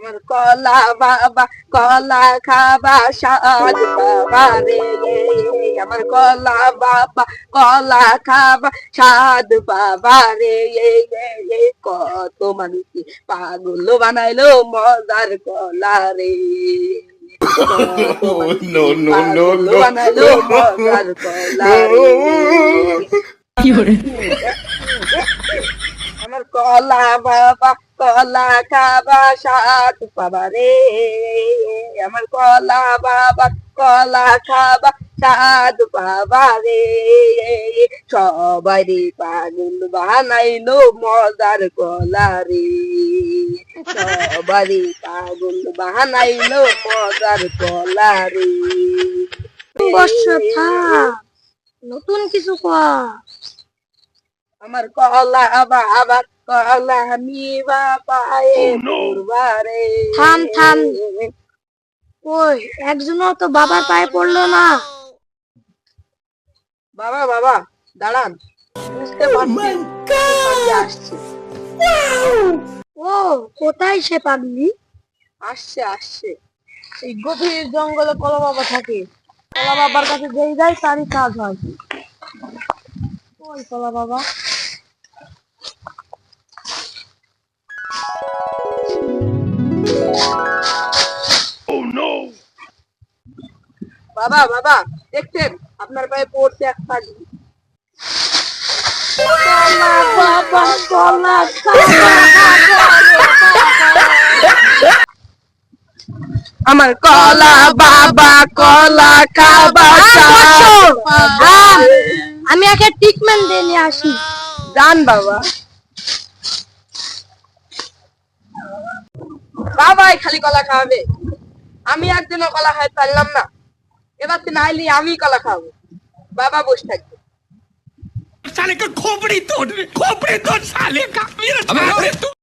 আমার কলা বাবা কলা খাবা স্বাদ বাবা রে, আমার কলা বাবা কলা খাবা স্বাদ বাবা রে, কত মানুষ পাগল বানাইলো মজার কলা রে, কত মানুষ No, no, no, পাগল no. বানাইলো মজার কলা রে। আমার কলা বাবা কলা খাবা স্বাদ বাবা রে, আমার কলা বাবা কলা খাবা স্বাদ বাবা রে, সবাই পাগল বানাইলো মজার কলা রে, সবাই পাগল বানাইলো মজার কলা রে। বর্ষা থাক, নতুন কিছু কর। আমার কলা বাবা কলা নিবা পায়ে পড়বারে। থাম থাম, ওই একজনও তো বাবার পায়ে পড়লো না। বাবা বাবা দাঁড়ান, বুঝতে পারছি পাগলি আসছে। ও কোথায় সে পাগলি? আসছে আসছে, এই গভীর জঙ্গলে কলা বাবা থাকে, কলা বাবার কাছে যেই যায় তারই কাজ হয়। ওই কলা বাবা। বাবা বাবা দেখছেন আপনার পায়ে পড়ছে এক পাগলি। কলা বাবা কলা আমার কলা বাবা কলা খাবা আমি একে ট্রিটমেন্ট দিয়ে নিয়ে আসি। জান বাবা। বাবাই খালি কলা খাওয়াবে, আমি একদিনও কলা খাইতে পারলাম না, এবার তো নাইলে আমি কলা খাবো। বাবা বসে থাকবে। साले का खोपड़ी तोड़ साले का मेरा